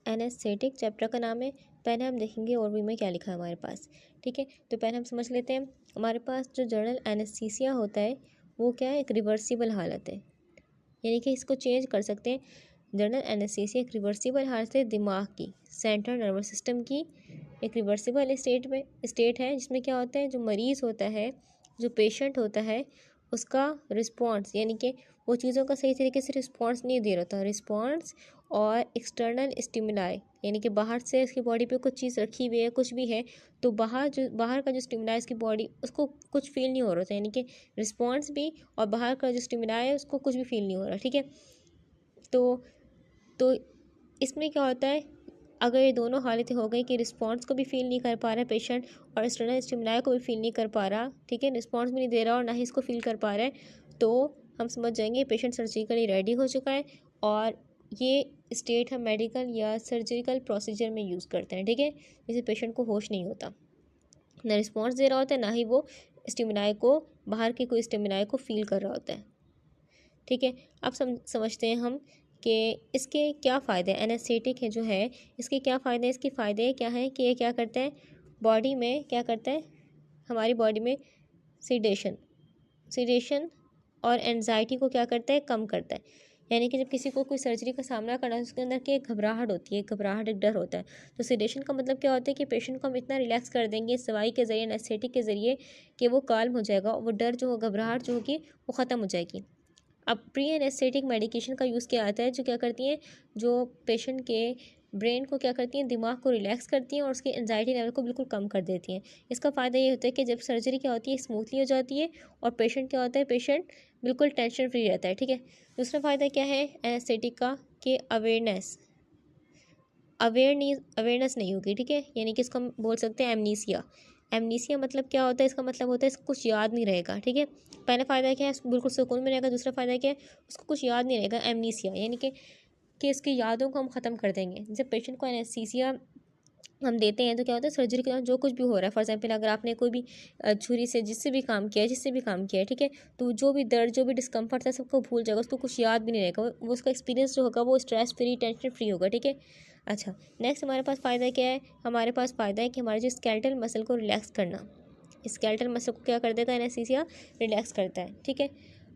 Anaesthetic chapter का नाम है। पहले हम देखेंगे ओवरव्यू में क्या लिखा है हमारे पास। ठीक है, तो पहले हम समझ लेते हैं हमारे पास जो जनरल एनेस्थीसिया होता है वो क्या है, एक रिवर्सिबल हालत है, यानी कि इसको चेंज कर सकते हैं। जनरल एनेस्थीसिया एक रिवर्सिबल हालत है, दिमाग की, सेंट्रल नर्वस सिस्टम की एक रिवर्सिबल स्टेट है जिसमें क्या होता है, जो मरीज़ होता है, जो पेशेंट होता है, उसका रिस्पॉन्स, यानी कि वो चीज़ों का सही तरीके से रिस्पॉन्स नहीं दे रहा था, रिस्पॉन्स और एक्सटर्नल स्टिमुलाई, यानी कि बाहर से उसकी बॉडी पे कुछ चीज़ रखी हुई है, कुछ भी है, तो बाहर का जो स्टिमुलाई उसकी बॉडी उसको कुछ फील नहीं हो रहा था, यानी कि रिस्पॉन्स भी और बाहर का जो स्टिमुलाई है उसको कुछ भी फील नहीं हो रहा। ठीक है, तो इसमें क्या होता है, अगर ये दोनों हालतें हो गई कि रिस्पॉन्स को भी फील नहीं कर पा रहा है पेशेंट और एक्सटर्नल स्टिमुलाई को भी फील नहीं कर पा रहा, ठीक है, रिस्पॉन्स भी नहीं दे रहा और ना ही इसको फील कर पा रहा है, तो हम समझ जाएंगे पेशेंट सर्जिकली रेडी हो चुका है। और ये स्टेट हम मेडिकल या सर्जिकल प्रोसीजर में यूज़ करते हैं। ठीक है, जिससे पेशेंट को होश नहीं होता, ना रिस्पॉन्स दे रहा होता है, ना ही वो स्टिमुलाई को, बाहर के कोई स्टिमुलाई को फील कर रहा होता है। ठीक है, अब समझते हैं हम कि इसके क्या फ़ायदे हैं। एनेस्थेटिक है जो है, इसके क्या फ़ायदे हैं, इसके फ़ायदे क्या हैं कि ये क्या करता है, बॉडी में क्या करता है, हमारी बॉडी में सीडेशन और एनजाइटी को क्या करता है, कम करता है। यानी कि जब किसी को कोई सर्जरी का सामना करना है उसके अंदर की एक घबराहट होती है, घबराहट, एक डर होता है, तो सीडेशन का मतलब क्या होता है कि पेशेंट को हम इतना रिलैक्स कर देंगे इस दवाई के ज़रिए, एनेस्थेटिक के ज़रिए, कि वो काल्म हो जाएगा, वो डर जो हो, घबराहट जो होगी वो ख़त्म हो जाएगी। अब प्री एनेस्थेटिक मेडिकेशन का यूज़ किया जाता है जो क्या करती हैं, जो पेशेंट के ब्रेन को क्या करती हैं, दिमाग को रिलैक्स करती हैं और उसके एंजाइटी लेवल को बिल्कुल कम कर देती हैं। इसका फ़ायदा ये होता है कि जब सर्जरी क्या होती है स्मूथली हो जाती है और पेशेंट क्या होता है, पेशेंट बिल्कुल टेंशन फ्री रहता है। ठीक है, दूसरा फ़ायदा क्या है एनेस्थेटिक का, कि अवेयरनेस नहीं होगी। ठीक है, यानी कि इसको हम बोल सकते हैं एमनीसिया। एमनीसिया मतलब क्या होता है, इसका मतलब होता है इसको कुछ याद नहीं रहेगा। ठीक है, पहला फ़ायदा क्या है, बिल्कुल सुकून में रहेगा। दूसरा फ़ायदा क्या है, उसको कुछ याद नहीं रहेगा, एमनीसिया, यानी कि इसकी यादों को हम ख़त्म कर देंगे। जब पेशेंट को एनेस्थीसिया हम देते हैं तो क्या होता है, सर्जरी के दौरान जो कुछ भी हो रहा है, फॉर एग्जांपल अगर आपने कोई भी छुरी से जिससे भी काम किया है, ठीक है, तो जो भी दर्द, जो भी डिस्कम्फर्ट था सबको भूल जाएगा, उसको कुछ याद भी नहीं रहेगा, वो उसका एक्सपीरियंस जो होगा वो स्ट्रेस फ्री, टेंशन फ्री होगा। ठीक है, अच्छा, नेक्स्ट हमारे पास फ़ायदा क्या है, हमारे पास फ़ायदा है कि हमारे जो स्केलेटल मसल को रिलैक्स करना, स्केलेटल मसल को क्या कर देता है एनेस्थीसिया, रिलैक्स करता है। ठीक है,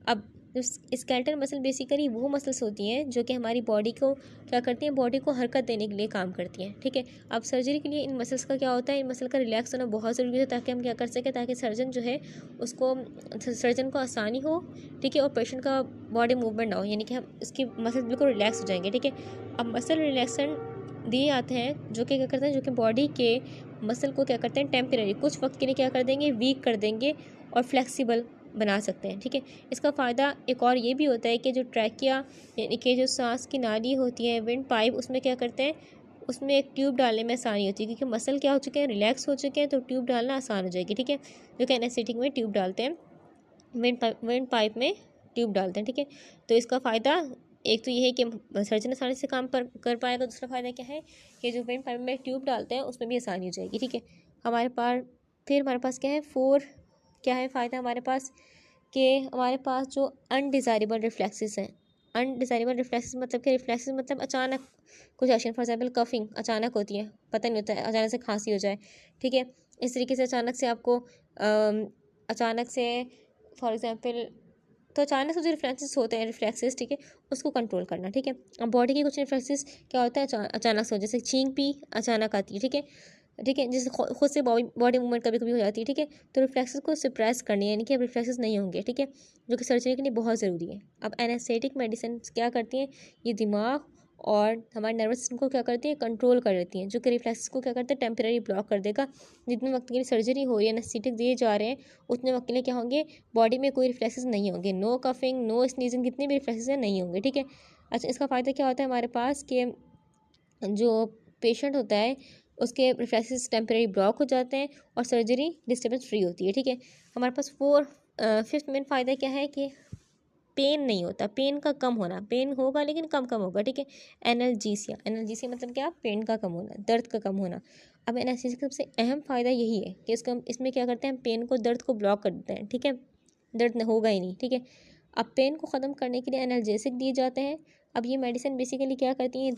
अब स्केलेटल मसल बेसिकली वो मसल्स होती हैं जो कि हमारी बॉडी को क्या करती हैं, बॉडी को हरकत देने के लिए काम करती हैं। ठीक है, अब सर्जरी के लिए इन मसल्स का क्या होता है, इन मसल का रिलैक्स होना बहुत ज़रूरी है ताकि हम क्या कर सकें, ताकि सर्जन को आसानी हो। ठीक है, और पेशेंट का बॉडी मूवमेंट ना हो, यानी कि हम इसकी मसल बिल्कुल रिलैक्स हो जाएंगे। ठीक है, अब मसल रिलैक्सन दिए आते हैं जो कि क्या करते हैं, जो कि बॉडी के मसल को क्या करते हैं, टेम्परेरी कुछ वक्त के लिए क्या कर देंगे, वीक कर देंगे और फ्लेक्सिबल बना सकते हैं। ठीक है, इसका फ़ायदा एक और ये भी होता है कि जो ट्रैकिया, यानी कि जो सांस की नाली होती है, विंड पाइप, उसमें क्या करते हैं, उसमें एक ट्यूब डालने में आसानी होती है क्योंकि मसल क्या हो चुके हैं, रिलैक्स हो चुके हैं, तो ट्यूब डालना आसान हो जाएगी। ठीक है, जो कि एनेस्थेटिक में ट्यूब डालते हैं, विंड पाइप में ट्यूब डालते हैं। ठीक है, तो इसका फ़ायदा एक तो ये है कि सर्जन आसानी से काम कर पाएगा। दूसरा फ़ायदा क्या है कि जो विंड पाइप में ट्यूब डालते हैं उसमें भी आसानी हो जाएगी। ठीक है, हमारे पास क्या है, क्या है फ़ायदा हमारे पास, कि हमारे पास जो अनडिज़ायरेबल रिफ्लेक्सेस हैं, अनडिज़ायरेबल रिफ्लेक्सेस मतलब क्या, रिफ्लेक्सेस मतलब अचानक कुछ एक्शन, फॉर एग्जांपल कफिंग अचानक होती है, पता नहीं होता है, अचानक से खांसी हो जाए। ठीक है, इस तरीके से अचानक से आपको अचानक से फॉर एग्जांपल, तो अचानक से जो रिफ्लेक्सेस होते हैं, ठीक है, उसको कंट्रोल करना। ठीक है, अब बॉडी के कुछ रिफ्लेक्सेस क्या होता है, अचानक से हो, जैसे छींक पी अचानक आती है। ठीक है, जैसे खुद से बॉडी मूवमेंट कभी कभी हो जाती है। ठीक है, तो रिफ्लेक्सेस को सप्रेस करनी है, यानी कि अब रिफ्लेक्सेस नहीं होंगे। ठीक है, जो कि सर्जरी के लिए बहुत ज़रूरी है। अब एनेस्थेटिक मेडिसिन क्या करती हैं, ये दिमाग और हमारे नर्वस सिस्टम को क्या करती है, कंट्रोल कर देती हैं, जो कि रिफ्लेक्सेस को क्या करते हैं, टेम्परेरी ब्लॉक कर देगा। जितने वक्त के लिए सर्जरी हो रही है, एनेस्थेटिक दिए जा रहे हैं, उतने वक्त के लिए क्या होंगे, बॉडी में कोई रिफ्लेक्सेस नहीं होंगे, नो कफिंग, नो स्नीजिंग, जितने भी रिफ्लेक्सेस हैं नहीं होंगे। ठीक है, अच्छा, इसका फ़ायदा क्या होता है हमारे पास, कि जो पेशेंट होता है उसके रिफ्लेक्सेस टेम्परेरी ब्लॉक हो जाते हैं और सर्जरी डिस्टर्बेंस फ्री होती है। ठीक है, हमारे पास फिफ्थ मेन फ़ायदा क्या है कि पेन नहीं होता, पेन का कम होना, पेन होगा लेकिन कम होगा। ठीक है, एनाल्जेसिया मतलब क्या, पेन का कम होना, दर्द का कम होना। अब एनाल्जेसिया का सबसे अहम फ़ायदा यही है कि इसमें क्या करते हैं, पेन को, दर्द को ब्लॉक कर देते हैं। ठीक है, दर्द होगा ही नहीं। ठीक है, अब पेन को ख़त्म करने के लिए एनाल्जेसिक दिए जाते हैं। अब ये मेडिसिन बेसिकली क्या करती हैं, ये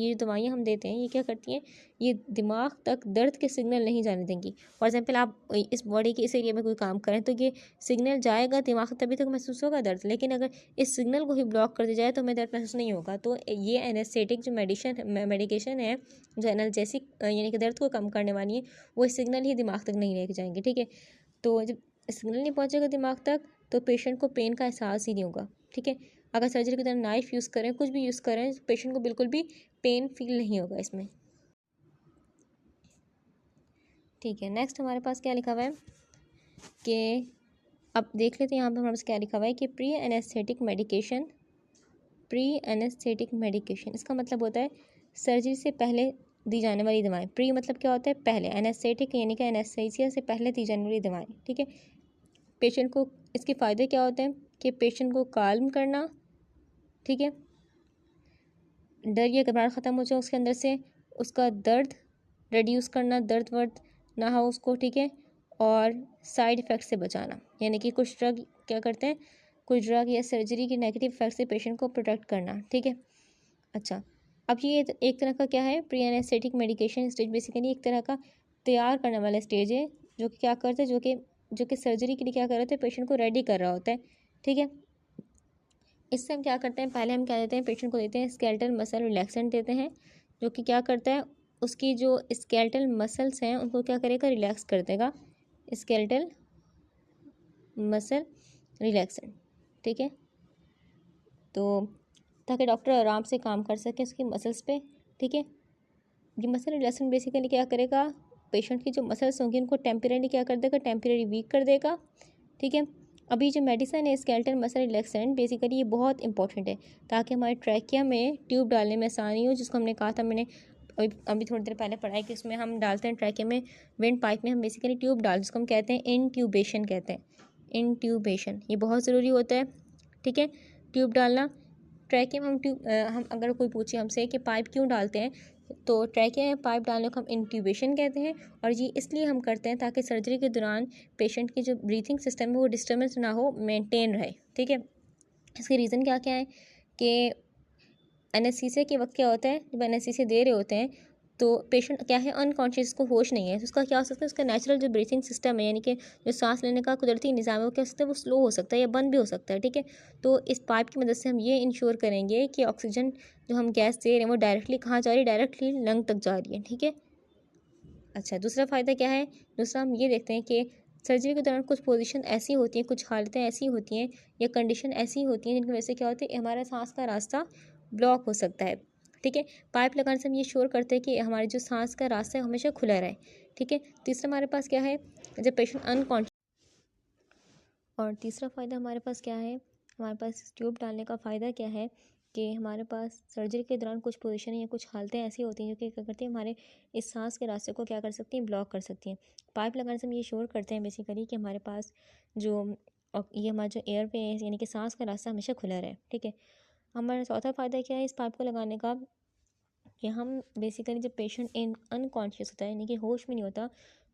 जो दवाइयाँ हम देते हैं ये क्या करती हैं, ये दिमाग तक दर्द के सिग्नल नहीं जाने देंगी। फॉर एग्जांपल आप इस बॉडी के इस एरिया में कोई काम करें तो ये सिग्नल जाएगा दिमाग तक, तभी तक महसूस होगा दर्द। लेकिन अगर इस सिग्नल को ही ब्लॉक कर दिया जाए तो हमें दर्द महसूस नहीं होगा। तो ये एनेस्थेटिक जो मेडिकेशन है, जो एनाल्जेसिक यानी कि दर्द को कम करने वाली है, वो इस सिग्नल ही दिमाग तक नहीं लेके जाएंगे। ठीक है, तो जब सिग्नल नहीं पहुँचेगा दिमाग तक तो पेशेंट को पेन का एहसास ही नहीं होगा। ठीक है, अगर सर्जरी की तरह नाइफ यूज़ करें, कुछ भी यूज़ करें, पेशेंट को बिल्कुल भी पेन फील नहीं होगा इसमें। ठीक है, नेक्स्ट हमारे पास क्या लिखा हुआ है कि अब देख लेते हैं यहाँ पे हमारे पास क्या लिखा हुआ है कि प्री एनेस्थेटिक मेडिकेशन, इसका मतलब होता है सर्जरी से पहले दी जाने वाली दवाएं। प्री मतलब क्या होता है, पहले, एनेस्थेटिक यानी कि एनेस्थीसिया से पहले दी जाने वाली दवाएं। ठीक है, पेशेंट को इसके फ़ायदे क्या होते हैं कि पेशेंट को काल्म करना, ठीक है, डर या घबराहट ख़त्म हो जाए उसके अंदर से, उसका दर्द रिड्यूस करना, दर्द वर्द ना हो उसको। ठीक है, और साइड इफ़ेक्ट से बचाना, यानी कि कुछ ड्रग क्या करते हैं, कुछ ड्रग या सर्जरी के नेगेटिव इफेक्ट से पेशेंट को प्रोटेक्ट करना। ठीक है, अच्छा, अब ये एक तरह का क्या है, pre anaesthetic medication stage basically एक तरह का तैयार करने वाला स्टेज है, जो कि क्या करते हैं, जो कि सर्जरी के लिए क्या कर रहे होते हैं, पेशेंट को रेडी कर रहा होता है। ठीक है, इससे हम क्या करते हैं, पहले हम क्या देते हैं, पेशेंट को देते हैं स्केलेटल मसल रिलैक्सेंट देते हैं, जो कि क्या करता है, उसकी जो स्केलेटल मसल्स हैं उनको क्या करेगा, रिलैक्स कर देगा, स्केलेटल मसल रिलैक्सेंट। ठीक है, तो ताकि डॉक्टर आराम से काम कर सके उसकी मसल्स पे। ठीक है, ये मसल रिलैक्सेंट बेसिकली क्या करेगा, पेशेंट की जो मसल्स होंगी उनको टेम्परेरी क्या कर देगा, टेम्परेरी वीक कर देगा। ठीक है, अभी जो मेडिसिन है स्केलेटल मसल रिलैक्सेंट बेसिकली ये बहुत इंपॉर्टेंट है ताकि हमारे ट्रैकिया में ट्यूब डालने में आसानी हो, जिसको हमने कहा था, मैंने अभी थोड़ी देर पहले पढ़ा है कि उसमें हम डालते हैं ट्रैकिया में, विंड पाइप में हम बेसिकली ट्यूब डाल, जिसको हम कहते हैं इंट्यूबेशन कहते हैं, इंट्यूबेशन, ये बहुत ज़रूरी होता है। ठीक है, ट्यूब डालना ट्रैकिया में, हम अगर कोई पूछे हमसे कि पाइप क्यों डालते हैं, तो ट्रैकिया में पाइप डालने को हम इंट्यूबेशन कहते हैं, और ये इसलिए हम करते हैं ताकि सर्जरी के दौरान पेशेंट की जो ब्रीथिंग सिस्टम है वो डिस्टर्बेंस ना हो, मेंटेन रहे। ठीक है, इसके रीज़न क्या क्या है कि एनेस्थीसिया के वक्त क्या होता है, जब एनेस्थीसिया दे रहे होते हैं तो पेशेंट क्या है, अनकॉन्शियस, को होश नहीं है, तो उसका क्या हो सकता है, उसका नेचुरल जो ब्रीथिंग सिस्टम है, यानी कि जो सांस लेने का कुदरती निज़ाम है, वो क्या हो सकता है, वो स्लो हो सकता है या बंद भी हो सकता है। ठीक है, तो इस पाइप की मदद से हम ये इंश्योर करेंगे कि ऑक्सीजन जो हम गैस दे रहे हैं वो डायरेक्टली कहाँ जा रही है, डायरेक्टली लंग तक जा रही है। ठीक है, अच्छा, दूसरा फ़ायदा क्या है, दूसरा हम ये देखते हैं कि सर्जरी के दौरान कुछ पोजीशन ऐसी होती हैं, कुछ हालतें ऐसी होती हैं या कंडीशन ऐसी होती हैं जिनकी वजह से क्या होता है, हमारा सांस का रास्ता ब्लॉक हो सकता है। ठीक है, पाइप लगाने से हम ये श्योर करते हैं कि हमारे जो सांस का रास्ता है हमेशा खुला रहे। ठीक है, तीसरा हमारे पास क्या है, जब पेशेंट अनकॉन्शियस, और तीसरा फ़ायदा हमारे पास क्या है, हमारे पास ट्यूब डालने का फ़ायदा क्या है कि हमारे पास सर्जरी के दौरान कुछ पोजीशन या कुछ हालतें ऐसी होती हैं जो कि क्या करती हैं, हमारे इस सांस के रास्ते को क्या कर सकती हैं, ब्लॉक कर सकती हैं। पाइप लगाने से हम ये श्योर करते हैं बेसिकली कि हमारे पास जो ये हमारा जो एयर वे है, यानी कि सांस का रास्ता हमेशा खुला रहे। ठीक है, हमारा चौथा फ़ायदा क्या है इस पाइप को लगाने का, कि हम बेसिकली जब पेशेंट इन अनकॉन्शियस होता है, यानी कि होश में नहीं होता,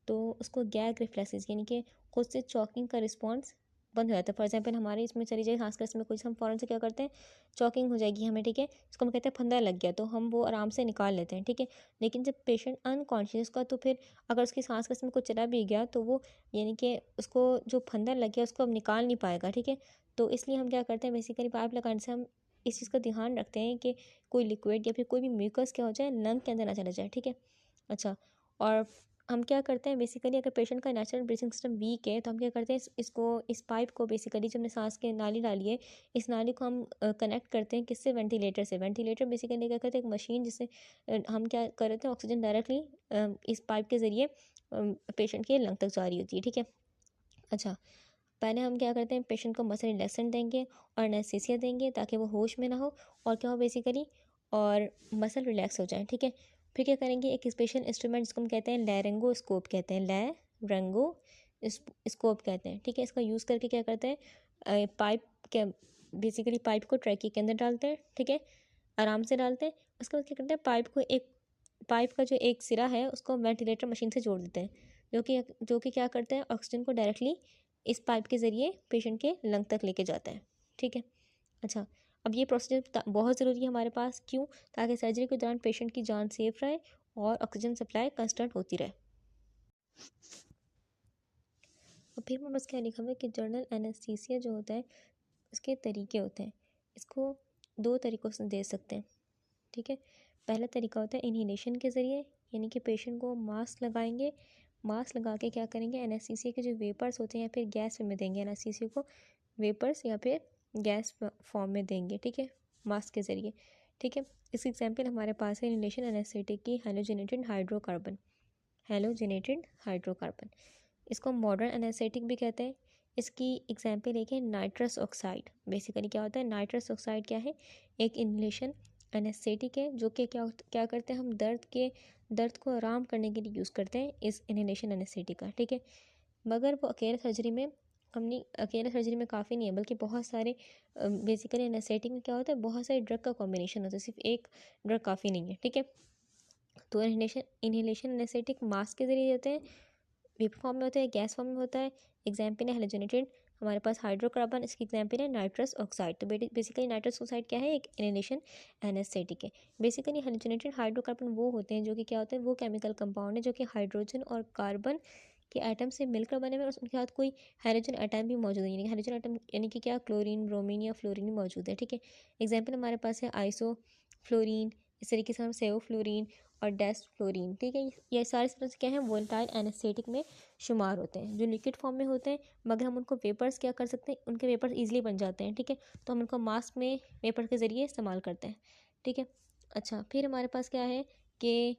तो उसको गैग रिफ्लेक्सेस, यानी कि खुद से चॉकिंग का रिस्पॉन्स बंद हो जाता है। फॉर एग्जांपल हमारे इसमें चली जाए सांस का, इसमें कुछ हम फ़ौरन से क्या करते हैं, चॉकिंग हो जाएगी हमें। ठीक है, इसको हम कहते हैं फंदा लग गया, तो हम वो आराम से निकाल लेते हैं। ठीक है, लेकिन जब पेशेंट अनकॉन्शियस का, तो फिर अगर उसकी सांस का इसमें कुछ चला भी गया तो वो, यानी कि उसको जो फंदा लग गया उसको अब निकाल नहीं पाएगा। ठीक है, तो इसलिए हम क्या करते हैं, बेसिकली पाइप लगाने से हम इस चीज़ का ध्यान रखते हैं कि कोई लिक्विड या फिर कोई भी म्यूकस क्या हो जाए, लंग के अंदर ना चला जाए। ठीक है, अच्छा, और हम क्या करते हैं बेसिकली, अगर पेशेंट का नेचुरल ब्रीथिंग सिस्टम वीक है तो हम क्या करते हैं, इस पाइप को बेसिकली, जो हमने सांस के नाली डाली है, इस नाली को हम कनेक्ट करते हैं किससे, वेंटिलेटर से। वेंटिलेटर बेसिकली क्या करते हैं, एक मशीन जिससे हम क्या कर रहे थे, ऑक्सीजन डायरेक्टली इस पाइप के ज़रिए पेशेंट के लंग तक जा रही होती है। ठीक है, अच्छा, पहले हम क्या करते हैं, पेशेंट को मसल रिलैक्सेंट देंगे और एनेस्थीसिया देंगे ताकि वो होश में ना हो, और क्या हो बेसिकली, और मसल रिलैक्स हो जाए। ठीक है, फिर क्या करेंगे, एक स्पेशल इंस्ट्रूमेंट जिसको हम कहते हैं लैरेंगोस्कोप कहते हैं, लैरेंगो स्कोप कहते हैं। ठीक है, इसका यूज़ करके क्या करते हैं, पाइप के, बेसिकली पाइप को ट्रैकी के अंदर डालते हैं। ठीक है, आराम से डालते हैं, उसके बाद क्या करते हैं, पाइप का जो एक सिरा है उसको वेंटिलेटर मशीन से जोड़ देते हैं, जो कि क्या करते हैं, ऑक्सीजन को डायरेक्टली इस पाइप के ज़रिए पेशेंट के लंग तक लेके जाता है। ठीक है, अच्छा, अब ये प्रोसीजर बहुत ज़रूरी है हमारे पास, क्यों? ताकि सर्जरी के दौरान पेशेंट की जान सेफ रहे और ऑक्सीजन सप्लाई कंस्टेंट होती रहे। और फिर मैं बस क्या लिखा हुआ है कि जनरल एनेस्थीसिया जो होता है उसके तरीके होते हैं, इसको 2 तरीक़ों से दे सकते हैं, ठीक है। पहला तरीका होता है इन्हेलेशन के ज़रिए, यानी कि पेशेंट को मास्क लगाएंगे, मास्क लगा के क्या करेंगे, एनेस्थीसिया के जो वेपर्स होते हैं या फिर गैस में देंगे, एनेस्थीसिया को वेपर्स या फिर गैस फॉर्म में देंगे, ठीक है, मास्क के ज़रिए, ठीक है। इसकी एग्जाम्पल हमारे पास है इन्हेलेशन एनेस्थेटिक की हैलोजेनेटेड हाइड्रोकार्बन, हैलोजेनेटेड हाइड्रोकार्बन, इसको मॉडर्न एनेस्थेटिक भी कहते हैं। इसकी एग्जाम्पल एक है नाइट्रस ऑक्साइड। बेसिकली क्या होता है, नाइट्रस ऑक्साइड क्या है, एक इन्हेलेशन एनेस्थेटिक है जो कि क्या करते हैं, हम दर्द को आराम करने के लिए यूज़ करते हैं इस इन्हेलेशन एनेस्थेटिक का, ठीक है। मगर वो अकेले सर्जरी में काफ़ी नहीं है, बल्कि बहुत सारे बेसिकली एनेस्थेटिक में क्या होता है, बहुत सारे ड्रग का कॉम्बिनेशन होता है, सिर्फ एक ड्रग काफ़ी नहीं है, ठीक है। तो इन्हेलेशन एनेस्थेटिक मास्क के जरिए देते हैं, वेपर फॉर्म में होता है, गैस फॉर्म में होता है। एग्जाम्पल है हैलोजेनेटेड, हमारे पास हाइड्रोकार्बन, इसकी एग्जाम्पल है नाइट्रस ऑक्साइड। तो बेसिकली नाइट्रस ऑक्साइड क्या है, एक इन्हेलेशन एनेस्थेटिक है। बेसिकली हैलोजेनेटेड हाइड्रोकार्बन वो होते हैं जो कि क्या होते हैं, वो केमिकल कंपाउंड है जो कि हाइड्रोजन और कार्बन के एटम से मिलकर बने हुए हैं, और उनके साथ कोई हाइड्रोजन एटम भी मौजूद है, यानी हाइड्रोजन एटम यानी कि क्या, क्लोरीन, ब्रोमीन या फ्लोरीन भी मौजूद है, ठीक है। एग्जाम्पल हमारे पास है आइसो फ्लोरीन, इस तरीके से हम सेवो फ्लोरीन और डेस्ट फ्लोरीन, ठीक है। ये सारे सब्सटेंस क्या हैं, वोलेटाइल एनेस्थेटिक में शुमार होते हैं, जो लिक्विड फॉर्म में होते हैं, मगर हम उनको वेपर्स क्या कर सकते हैं, उनके वेपर्स ईजिली बन जाते हैं, ठीक है। तो हम उनको मास्क में वेपर के ज़रिए इस्तेमाल करते हैं, ठीक है। अच्छा, फिर हमारे पास क्या है कि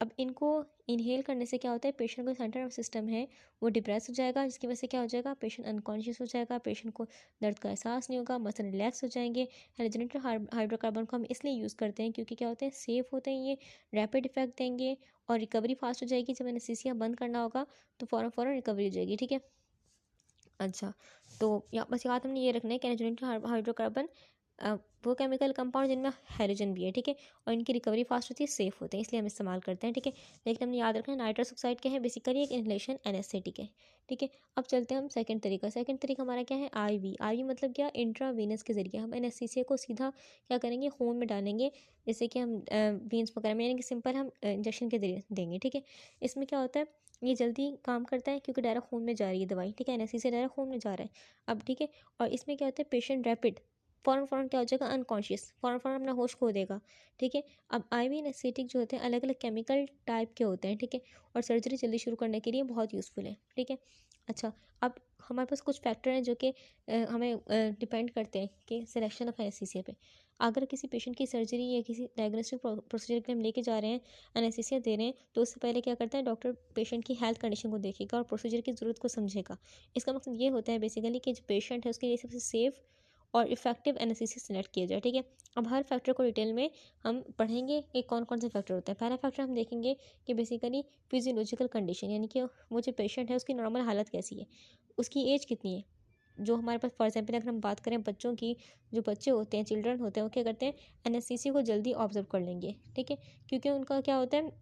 अब इनको इनहेल करने से क्या होता है, पेशेंट का सेंटर ऑफ सिस्टम है वो डिप्रेस हो जाएगा, जिसकी वजह से क्या हो जाएगा, पेशेंट अनकॉन्शियस हो जाएगा, पेशेंट को दर्द का एहसास नहीं होगा, मसल रिलैक्स हो जाएंगे। हैलोजेनेटेड हाइड्रोकार्बन को हम इसलिए यूज़ करते हैं क्योंकि क्या होते हैं, सेफ़ होते हैं, ये रैपिड इफेक्ट देंगे और रिकवरी फास्ट हो जाएगी। जब एनेस्थीसिया बंद करना होगा तो फ़ौरन रिकवरी हो जाएगी, ठीक है। अच्छा, तो यहाँ बस याद हमने ये रखना है कि हैलोजेनेटेड हाइड्रोकार्बन वो केमिकल कंपाउंड जिनमें हाइड्रोजन भी है, ठीक है, और इनकी रिकवरी फास्ट होती है, सेफ होते हैं, इसलिए हम इस्तेमाल करते हैं, ठीक है। लेकिन हमने याद रखना है नाइट्रस ऑक्साइड क्या है, बेसिकली एक इन्हेलेशन एनेस्थेटिक है, ठीक है। अब चलते हैं हम सेकंड तरीका हमारा क्या है, आईवी मतलब क्या, इंट्रावीनस के जरिए हम एनेस्थीसिया को सीधा क्या करेंगे, खून में डालेंगे, जैसे कि हम वेंस वगैरह में, यानी कि सिंपल हम इंजेक्शन के जरिए देंगे, ठीक है। इसमें क्या होता है, ये जल्दी काम करता है क्योंकि डायरेक्ट खून में जा रही है दवाई, ठीक है, एनेस्थीसिया डायरेक्ट खून में जा रहा है अब, ठीक है। और इसमें क्या होता है, पेशेंट रैपिड फ़ौरन क्या हो जाएगा, अनकॉन्शियस, फ़ौरन अपना होश खो देगा, ठीक है। अब आईवी एनेस्थेटिक जो होते हैं अलग अलग केमिकल टाइप के होते हैं, ठीक है, और सर्जरी जल्दी शुरू करने के लिए बहुत यूज़फुल है, ठीक है। अच्छा, अब हमारे पास कुछ फैक्टर हैं जो कि हमें डिपेंड करते हैं कि सिलेक्शन ऑफ एनेस्थीसिया पे। अगर किसी पेशेंट की सर्जरी या किसी डायग्नोस्टिक प्रोसीजर के लिए हम लेके जा रहे हैं, एनेस्थीसिया दे रहे हैं, तो उससे पहले क्या करता है, डॉक्टर पेशेंट की हेल्थ कंडीशन को देखेगा और प्रोसीजर की ज़रूरत को समझेगा। इसका मकसद ये होता है बेसिकली कि जो पेशेंट है उसके लिए सबसे सेफ़ और इफेक्टिव एनालिसिस सेलेक्ट किया जाए, ठीक है। अब हर फैक्टर को डिटेल में हम पढ़ेंगे कि कौन कौन से फैक्टर होते हैं। पहला फैक्टर हम देखेंगे कि बेसिकली फिजियोलॉजिकल कंडीशन, यानी कि वो जो पेशेंट है उसकी नॉर्मल हालत कैसी है, उसकी एज कितनी है। जो हमारे पास फॉर एग्जाम्पल अगर हम बात करें बच्चों की, जो बच्चे होते हैं, चिल्ड्रन होते हैं, वो क्या करते हैं, एनेस्थीसिया को जल्दी ऑब्जर्व कर लेंगे, ठीक है, क्योंकि उनका क्या होता है,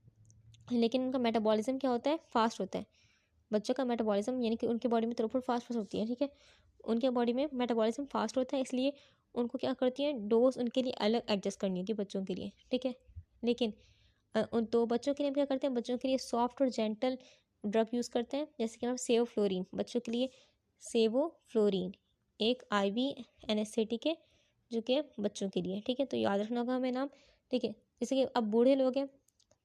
लेकिन उनका मेटाबॉलिज्म क्या होता है, फास्ट होता है। बच्चों का मेटाबॉलिज्म यानी कि उनकी बॉडी में थ्रूपुट फास्ट होती है, ठीक है, उनके बॉडी में मेटाबॉलिज्म फास्ट होता है, इसलिए उनको क्या करती है, डोज उनके लिए अलग एडजस्ट करनी होती है बच्चों के लिए, ठीक है। लेकिन उन तो बच्चों के लिए हम क्या करते हैं, बच्चों के लिए सॉफ्ट और जेंटल ड्रग यूज़ करते हैं, जैसे कि हम सेवोफ्लोरिन, बच्चों के लिए सेवोफ्लोरिन एक आईवी एनेस्थेटिक है जो कि बच्चों के लिए, ठीक है। तो याद रखना होगा हमें नाम, ठीक है। जैसे कि अब बूढ़े लोग हैं,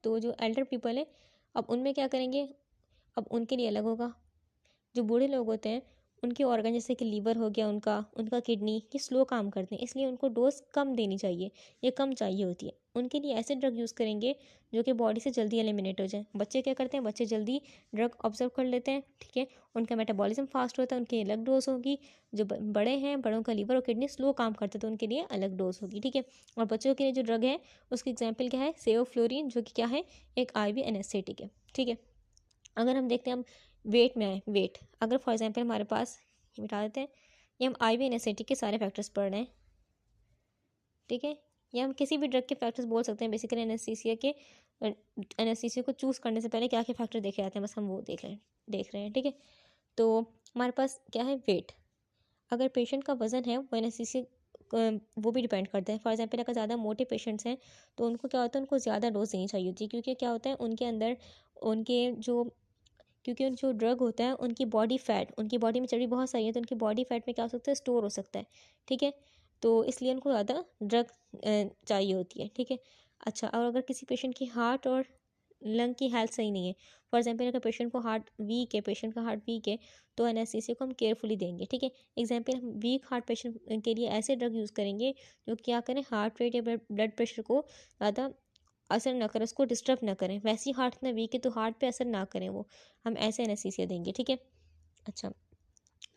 तो जो एल्डर पीपल है, अब उनमें क्या करेंगे, अब उनके लिए अलग होगा। जो बूढ़े लोग होते हैं उनके ऑर्गन जैसे कि लीवर हो गया, उनका उनका किडनी, ये स्लो काम करते हैं, इसलिए उनको डोज कम देनी चाहिए, ये कम चाहिए होती है। उनके लिए ऐसे ड्रग यूज़ करेंगे जो कि बॉडी से जल्दी एलिमिनेट हो जाए। बच्चे क्या करते हैं, बच्चे जल्दी ड्रग ऑब्जर्व कर लेते हैं, ठीक है, उनका मेटाबॉलिज्म फास्ट होता है, उनकी अलग डोज होगी। जो बड़े हैं, बड़ों का लीवर और किडनी स्लो काम करते हैं, तो उनके लिए अलग डोज होगी, ठीक है। और बच्चों के लिए जो ड्रग है उसकी एग्जाम्पल क्या है, सेवोफ्लोरिन, जो कि क्या है, एक आईवी एनेस्थेटिक है, ठीक है। अगर हम देखते हैं, हम वेट में आए, वेट अगर फॉर एग्जांपल हमारे पास, ये मिटा देते हैं, ये हम आईवी एनेस्थेटिक के सारे फैक्टर्स पढ़ रहे हैं, ठीक है। या हम किसी भी ड्रग के फैक्टर्स बोल सकते हैं, बेसिकली एनेस्थीसिया को चूज़ करने से पहले क्या क्या फैक्टर देखे जाते हैं, बस हम वो देख रहे हैं, ठीक है। तो हमारे पास क्या है, वेट, अगर पेशेंट का वज़न है वो एनेस्थीसिया वो भी डिपेंड करता है। फॉर एग्जांपल अगर ज़्यादा मोटे पेशेंट्स हैं तो उनको क्या होता है, उनको ज़्यादा डोज देनी चाहिए होती है, क्योंकि क्या होता है उनके अंदर उनके जो क्योंकि जो ड्रग होता है उनकी बॉडी फैट, उनकी बॉडी में चर्बी बहुत सारी है तो उनकी बॉडी फैट में क्या हो सकता है, स्टोर हो सकता है। ठीक है, तो इसलिए उनको ज़्यादा ड्रग चाहिए होती है। ठीक है, अच्छा, और अगर किसी पेशेंट की हार्ट और लंग की हेल्थ सही नहीं है, फॉर एग्जांपल अगर पेशेंट को हार्ट वीक है, पेशेंट का हार्ट वीक है, तो एनेस्थीसिया को हम केयरफुली देंगे। ठीक है, एग्जांपल हम वीक हार्ट पेशेंट के लिए ऐसे ड्रग यूज़ करेंगे जो क्या करें, हार्ट रेट या ब्लड प्रेशर को ज़्यादा असर ना करें, उसको डिस्टर्ब ना करें। वैसी हार्ट ना वीक है तो हार्ट पे असर ना करें वो, हम ऐसे एनेस्थीसिया देंगे। ठीक है, अच्छा,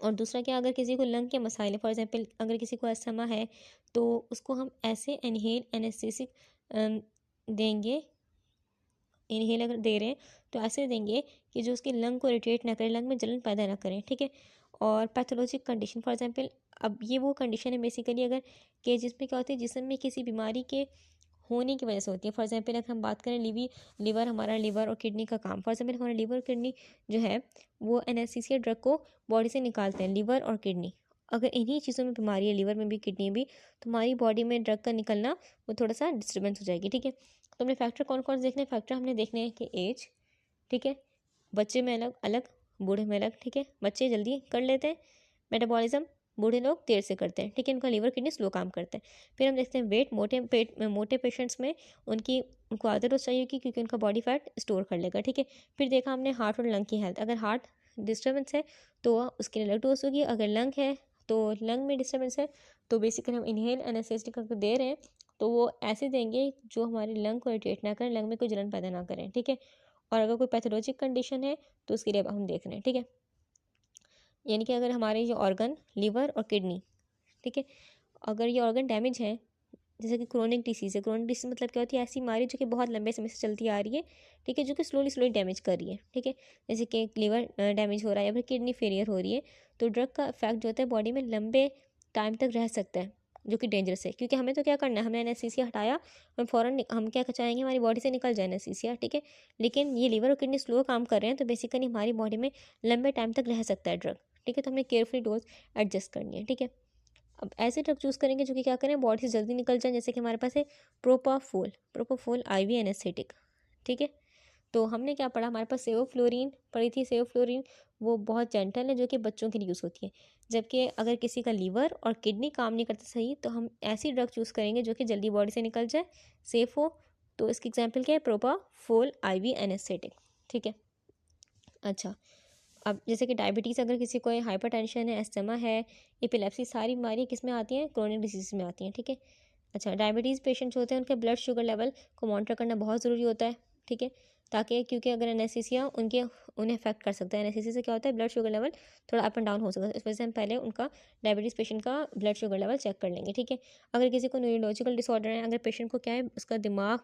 और दूसरा क्या, अगर किसी को लंग के मसाइल है, फॉर एग्जांपल अगर किसी को अस्थमा है तो उसको हम ऐसे इनहेल एनेस्थेसिक देंगे। इनहेल अगर दे रहे हैं तो ऐसे देंगे कि जो उसके लंग को इरिटेट ना करे, लंग में जलन पैदा ना करें। ठीक है, और पैथोलॉजिक कंडीशन, फॉर एग्जांपल अब ये वो कंडीशन है बेसिकली अगर कि जिसमें क्या होती है, जिसम में किसी बीमारी के होने की वजह से होती है। फॉर एग्जांपल अगर हम बात करें लीवर, हमारा लीवर और किडनी का काम, फॉर एग्जांपल हमारा लीवर और किडनी जो है वो एनेस्थीसिया ड्रग को बॉडी से निकालते हैं, लीवर और किडनी। अगर इन्हीं चीज़ों में बीमारी है, लीवर में भी किडनी में भी, तो हमारी बॉडी में ड्रग का निकलना वो थोड़ा सा डिस्टर्बेंस हो जाएगी। ठीक है, तो हमने फैक्टर कौन कौन से देखने हैं, फैक्टर हमने देखने हैं कि एज, ठीक है, बच्चे में अलग अलग, बूढ़े में अलग। ठीक है, बच्चे जल्दी कर लेते हैं मेटाबॉलिज्म, बूढ़े लोग देर से करते हैं। ठीक है, इनका लीवर किडनी स्लो काम करते हैं। फिर हम देखते हैं वेट, मोटे पेशेंट्स में उनको आदत हो चाहिए क्योंकि उनका बॉडी फैट स्टोर कर लेगा। ठीक है, फिर देखा हमने हार्ट और लंग की हेल्थ, अगर हार्ट डिस्टर्बेंस है तो उसके लिए अलग डोज होगी, अगर लंग है तो लंग में डिस्टर्बेंस है तो बेसिकली हम इनहेल एनेस्थेटिक अगर दे रहे हैं तो वो ऐसे देंगे जो हमारे लंग को इरिटेट ना करें, लंग में कोई जलन पैदा ना करें। ठीक है, और अगर कोई पैथोलॉजिक कंडीशन है तो उसके लिए अब हम देख रहे हैं। ठीक है, यानी कि अगर हमारे जो ऑर्गन लीवर और किडनी, ठीक है, अगर ये ऑर्गन डैमेज है, जैसे कि क्रोनिक डिसीज़ है, क्रोनिक डिसीज़ मतलब क्या होती है, ऐसी बीमारी जो कि बहुत लंबे समय से चलती आ रही है। ठीक है, जो कि स्लोली स्लोली डैमेज कर रही है। ठीक है, जैसे कि लीवर डैमेज हो रहा है या फिर किडनी फेलियर हो रही है, तो ड्रग का इफेक्ट जो होता है बॉडी में लंबे टाइम तक रह सकता है, जो कि डेंजरस है। क्योंकि हमें तो क्या करना है, हमने एनेस्थीसिया हटाया, हम फ़ौरन हम क्या चाहेंगे, हमारी बॉडी से निकल जाए एनेस्थीसिया। ठीक है, लेकिन ये लीवर और किडनी स्लो काम कर रहे हैं तो बेसिकली हमारी बॉडी में लंबे टाइम तक रह सकता है ड्रग। ठीक है, तो हमने केयरफुली डोज एडजस्ट करनी है। ठीक है, अब ऐसे ड्रग चूज़ करेंगे जो कि क्या करें, बॉडी से जल्दी निकल जाए। जैसे कि हमारे पास है प्रोपाफोल IV एनेस्थेटिक। ठीक है, तो हमने क्या पढ़ा, हमारे पास सेवोफ्लोरिन पढ़ी थी। सेवोफ्लोरिन वो बहुत जेंटल है, जो कि बच्चों के लिए यूज़ होती है। जबकि अगर किसी का लीवर और किडनी काम नहीं करता सही तो हम ऐसी ड्रग चूज़ करेंगे जो कि जल्दी बॉडी से निकल जाए, सेफ हो। तो इसकी एग्जाम्पल क्या है, प्रोपाफोल IV एनेस्थेटिक। ठीक है, अच्छा, अब जैसे कि डायबिटीज़, अगर किसी को हाइपरटेंशन है, अस्थमा है, एपिलेप्सी, सारी बीमारी किस में आती हैं, क्रोनिक डिजीज़ में आती हैं। ठीक है, अच्छा, डायबिटीज़ पेशेंट्स होते हैं उनके ब्लड शुगर लेवल को मॉनिटर करना बहुत ज़रूरी होता है। ठीक है, ताकि क्योंकि अगर एनेस्थीसिया उन्हें अफेक्ट कर सकता है। एनेस्थीसिया से क्या होता है, ब्लड शुगर लेवल थोड़ा अप एंड डाउन हो सकता है। इस वजह से हम पहले उनका डायबिटीज़ पेशेंट का ब्लड शुगर लेवल चेक कर लेंगे। ठीक है, अगर किसी को न्यूरोलॉजिकल डिसऑर्डर है, अगर पेशेंट को क्या है, उसका दिमाग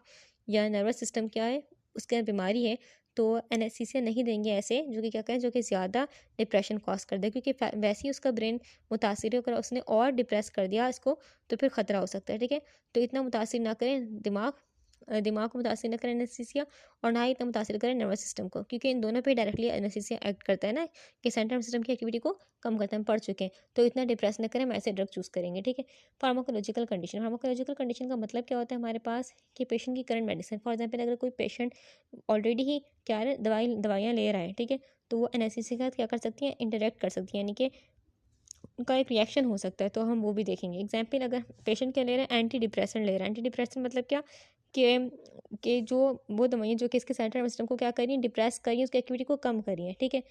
या नर्वस सिस्टम क्या है, उसके बीमारी है, तो एनेस्थीसिया नहीं देंगे ऐसे जो कि क्या कहें, जो कि ज़्यादा डिप्रेशन कॉज कर दे। क्योंकि वैसे ही उसका ब्रेन मुतासिर होकर उसने और डिप्रेस कर दिया इसको, तो फिर ख़तरा हो सकता है। ठीक है, तो इतना मुतासिर ना करें दिमाग को मुतासिर न करें एनेस्थीसिया, और ना ही इतना मुतासिर करें नर्वस सिस्टम को, क्योंकि इन दोनों पे डायरेक्टली एनेस्थीसिया एक्ट करता है ना, कि सेंट्रल सिस्टम की एक्टिविटी को कम करता है। हम पढ़ चुके हैं, तो इतना डिप्रेस न करें, हम ऐसे ड्रग चूज़ करेंगे। ठीक है, फार्माकोलॉजिकल कंडीशन का मतलब क्या होता है हमारे पास, कि पेशेंट की करंट मेडिसिन, फॉर एग्जाम्पल अगर कोई पेशेंट ऑलरेडी ही क्या है, दवाइयाँ ले रहा है। ठीक है, तो वो एनेस्थीसिया के साथ क्या कर सकती हैं, इंटरेक्ट कर सकती हैं, यानी कि उनका एक रिएक्शन हो सकता है, तो हम वो भी देखेंगे। एग्जाम्पल अगर पेशेंट क्या ले रहे हैं, एंटी डिप्रेसेंट ले रहा है। एंटी डिप्रेसेंट मतलब क्या, कि जो वो दवाइयाँ जो कि इसके सेंट्रल नर्वस सिस्टम को क्या करिए, डिप्रेस करिए, उसकी एक्टिविटी को कम करिए। ठीक है,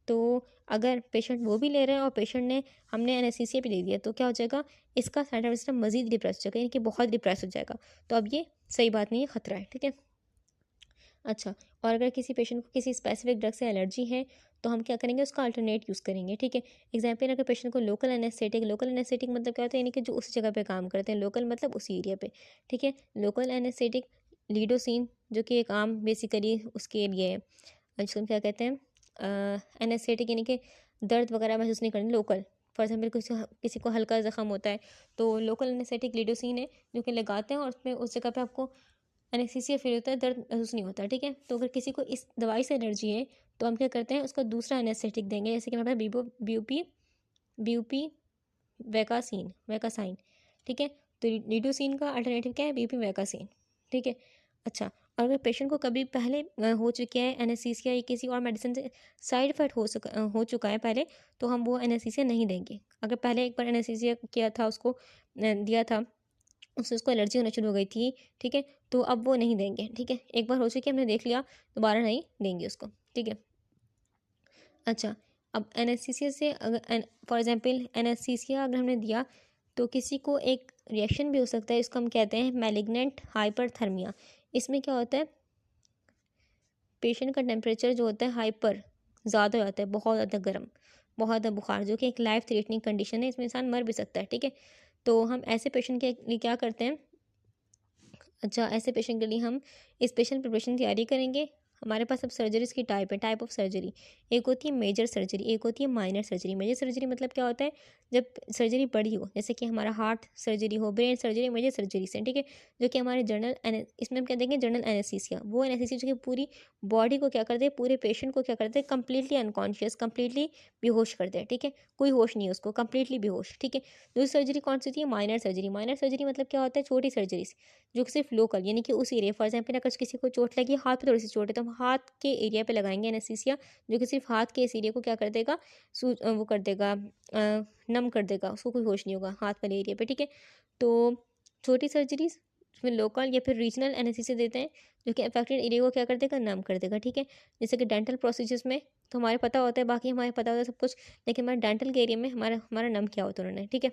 तो अगर पेशेंट वो भी ले रहे हैं और पेशेंट ने हमने एनेस्थीसिया भी ले दिया, तो क्या हो जाएगा, इसका सेंट्रल नर्वस सिस्टम मजीद डिप्रेस हो जाएगा, यानी कि बहुत डिप्रेस हो जाएगा। तो अब ये सही बात नहीं है, खतरा है। ठीक है, अच्छा, और अगर किसी पेशेंट को किसी स्पेसिफिक ड्रग से एलर्जी है तो हम क्या करेंगे, उसका अल्टरनेट यूज़ करेंगे। ठीक है, एग्जाम्पल अगर पेशेंट को लोकल एनेस्थेटिक मतलब क्या होता है, यानी कि जो उस जगह पे काम करते हैं, लोकल मतलब उसी एरिया पे। ठीक है, लोकल एनेस्थेटिक लीडोसिन जो कि एक आम बेसिकली उसके लिए है, जिसको हम क्या कहते हैं, एनेस्थेटिक, यानी कि दर्द वगैरह महसूस नहीं करनी, लोकल। फॉर एग्जाम्पल किसी को हल्का ज़ख्म होता है तो लोकल एनेस्थेटिक लीडोसिन है जो कि लगाते हैं, और उसमें उस जगह पे आपको एनेस्थीसिया फील होता है, दर्द महसूस नहीं होता। ठीक है, तो अगर किसी को इस दवाई से एलर्जी है तो हम क्या करते हैं, उसका दूसरा एनेस्थेटिक देंगे, जैसे कि हमारे पास बीपी वैकासाइन। ठीक है। तो लिडोसिन का अल्टरनेटिव क्या है, बीपीवैकासीन, ठीक है। अच्छा, और अगर पेशेंट को कभी पहले हो चुके हैं एनेस्थीसिया या किसी और मेडिसिन से साइड इफेक्ट हो चुका है पहले, तो हम वो एनेस्थीसिया नहीं देंगे। अगर पहले एक बार एनेस्थीसिया किया था, उसको दिया था, उससे उसको एलर्जी होना शुरू हो गई थी, ठीक है, तो अब वो नहीं देंगे, ठीक है। एक बार हो चुकी है, हमने देख लिया, दोबारा नहीं देंगे उसको, ठीक है। अच्छा, अब एनेस्थीसिया से अगर फॉर एग्जांपल एनेस्थीसिया अगर हमने दिया तो किसी को एक रिएक्शन भी हो सकता है, इसको हम कहते हैं मैलिग्नेंट हाइपरथर्मिया। इसमें क्या होता है, पेशेंट का टेम्परेचर जो होता है हाइपर ज़्यादा हो जाता है, बहुत ज़्यादा गर्म, बहुत ज़्यादा बुखार, जो कि एक लाइफ थ्रेटनिंग कंडीशन है, इसमें इंसान मर भी सकता है, ठीक है। तो हम ऐसे पेशेंट के लिए क्या करते हैं, अच्छा, ऐसे पेशेंट के लिए हम स्पेशल प्रिपरेशन तैयारी करेंगे। हमारे पास अब सर्जरीज की टाइप ऑफ सर्जरी, एक होती है मेजर सर्जरी, एक होती है माइनर सर्जरी। मेजर सर्जरी मतलब क्या होता है, जब सर्जरी बड़ी हो, जैसे कि हमारा हार्ट सर्जरी हो, ब्रेन सर्जरी, मेजर सर्जरी से, ठीक है, जो कि हमारे इसमें हम क्या देंगे, जनरल एनेस्थीसिया। वो एनेस्थीसिया जो कि पूरी बॉडी को क्या करते हैं, पूरे पेशेंट को क्या करते हैं, कंप्लीटली अनकॉन्शियस, कंप्लीटली बेहोश करते हैं, ठीक है, कोई होश नहीं है उसको, कंप्लीटली बेहोश, ठीक है। दूसरी सर्जरी कौन सी होती है, माइनर सर्जरी। माइनर सर्जरी मतलब क्या होता है, छोटी सर्जरी जो कि सिर्फ लोकल, यानी कि उस एरिया, फॉर एग्जाम्पल अगर किसी को चोट लगी हाथ पे, थोड़ी सी चोट है, तो हम हाथ के एरिया पे लगाएंगे एनेस्थीसिया, जो कि सिर्फ हाथ के इस एरिया को क्या कर देगा, वो कर देगा, नम कर देगा, उसको कोई होश नहीं होगा हाथ वाले एरिया पे, ठीक है। तो छोटी सर्जरीज उसमें लोकल या फिर रीजनल एनेस्थीसिया देते हैं, जो कि अफेक्टेड एरिया को क्या कर देगा, नम कर देगा, ठीक है। जैसे कि डेंटल प्रोसीजर्स में तो हमारे पता होता है, बाकी हमारे पता होता है सब कुछ, लेकिन हमारे डेंटल के एरिया में हमारा हमारा नम किया होता है उन्होंने, ठीक है।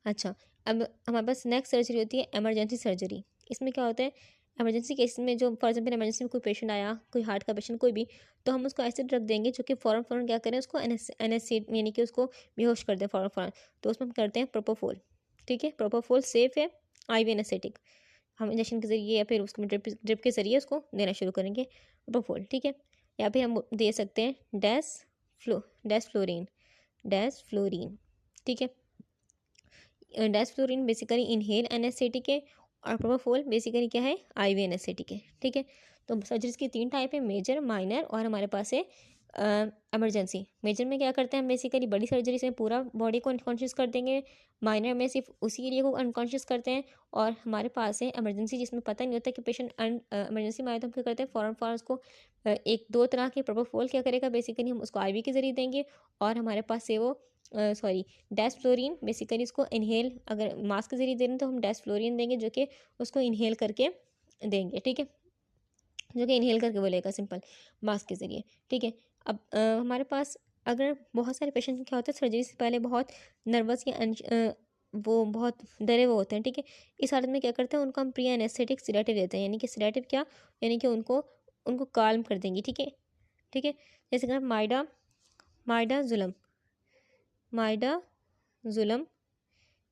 अच्छा, अब हमारे पास नेक्स्ट सर्जरी होती है इमरजेंसी सर्जरी। इसमें क्या होता है, इमरजेंसी केस में जो फॉर एग्जाम्पल इमरजेंसी में कोई पेशेंट आया, कोई हार्ट का पेशेंट कोई भी, तो हम उसको ऐसे ड्रग देंगे जो कि फ़ौरन क्या करें, उसको एनेस्थीसिया यानी कि उसको बेहोश कर दें फ़ौरन। तो उसमें हम करते हैं प्रोपोफोल, ठीक है। प्रोपोफोल सेफ है, IV एनेस्थेटिक, हम इंजेक्शन के ज़रिए या फिर उसको ड्रिप के ज़रिए उसको देना शुरू करेंगे प्रोपोफोल, ठीक है। या फिर हम दे सकते हैं डेसफ्लोरिन, ठीक है। डेस्फ्लोरिन बेसिकली इनहेल एनेस्थेटिक है, और प्रोपोफोल बेसिकली क्या है, IV एनेस्थेटिक है, ठीक है। तो सर्जरीज की 3 टाइप है, मेजर, माइनर और हमारे पास है इमरजेंसी। मेजर में क्या करते हैं हम, बेसिकली बड़ी सर्जरी से पूरा बॉडी को अनकॉन्शियस कर देंगे, माइनर में सिर्फ उसी एरिया को अनकॉन्शियस करते हैं, और हमारे पास है इमरजेंसी, जिसमें पता नहीं होता कि पेशेंट इमरजेंसी में आए, तो हम क्या करते हैं फ़ौरन उसको एक दो तरह के प्रोपोफोल क्या करेगा, बेसिकली हम उसको IV के ज़रिए देंगे, और हमारे पास से वो सॉरी डेस्फ्लोरिन बेसिकली इसको इनहेल, अगर मास्क के जरिए दे रहे हैं तो हम डेस्फ्लोरिन देंगे, जो कि उसको इनहेल करके देंगे, ठीक है, जो कि इनहेल करके बोलेगा सिंपल मास्क के ज़रिए, ठीक है। अब हमारे पास अगर बहुत सारे पेशेंट क्या होता है, सर्जरी से पहले बहुत नर्वस या वो बहुत डरे हुए होते हैं, ठीक है। इस हालत में क्या करते हैं, उनको हम प्री एनेस्थेटिक सिडेटिव देते हैं, यानी कि सिडेटिव क्या, यानी कि उनको उनको काल्म कर देंगे, ठीक है, ठीक है। जैसे कि माइडा माइडाजुलम माइडाजुलम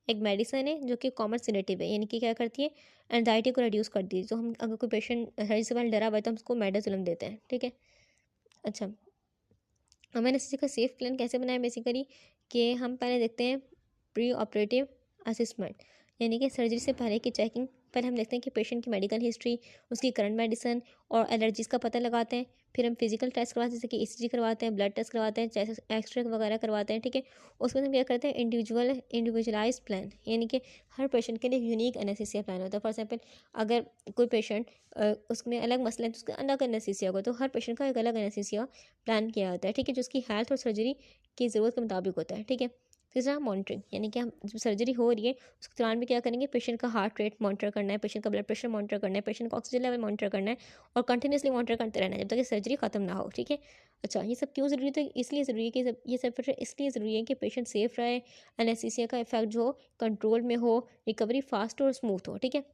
एक मेडिसिन है जो कि कॉमन सिडेटिव है, यानी कि क्या करती है, एंजाइटी को रिड्यूस करती है। तो हम अगर कोई पेशेंट सर्जरी से पहले डरा हुआ है तो हम उसको मेडाजुलम देते हैं, ठीक है। अच्छा, हमें एनेस्थीसिया का सेफ प्लान कैसे बनाए, बेसिकली कि हम पहले देखते हैं प्री ऑपरेटिव असेसमेंट, यानी कि सर्जरी से पहले की चेकिंग। पहले हम देखते हैं कि पेशेंट की मेडिकल हिस्ट्री, उसकी करंट मेडिसिन और एलर्जीज़ का पता लगाते हैं। फिर हम फिजिकल टेस्ट करवाते हैं, जैसे कि ECG करवाते हैं, ब्लड टेस्ट करवाते हैं, चेस्ट एक्सरे वगैरह करवाते हैं, ठीक है। उसके बाद हम क्या करते हैं, इंडिविजुअलाइज प्लान, यानी कि हर पेशेंट के लिए यूनिक एनेस्थीसिया प्लान होता है। फॉर एग्जाम्पल अगर कोई पेशेंट उसमें अलग मसला है तो उसका अलग एनेस्थीसिया होगा, तो हर पेशेंट का एक अलग एनेस्थीसिया प्लान किया जाता है, ठीक है, जो उसकी हेल्थ और सर्जरी की ज़रूरत के मुताबिक होता है, ठीक है। तीसरा मॉनिटरिंग, यानी कि हम जब सर्जरी हो रही है उसके दौरान भी क्या करेंगे, पेशेंट का हार्ट रेट मॉनिटर करना है, पेशेंट का ब्लड प्रेशर मॉनिटर करना है, पेशेंट का ऑक्सीजन लेवल मॉनिटर करना है, और कंटिन्यूसली मॉनिटर करते रहना है जब तक कि सर्जरी खत्म ना हो, ठीक है। अच्छा, ये सब क्यों ज़रूरी है, तो इसलिए ज़रूरी है कि ये सब फीचर इसलिए ज़रूरी है कि पेशेंट सेफ रहे, एनेस्थीसिया का इफेक्ट जो कंट्रोल में हो, रिकवरी फास्ट और स्मूथ हो, ठीक है।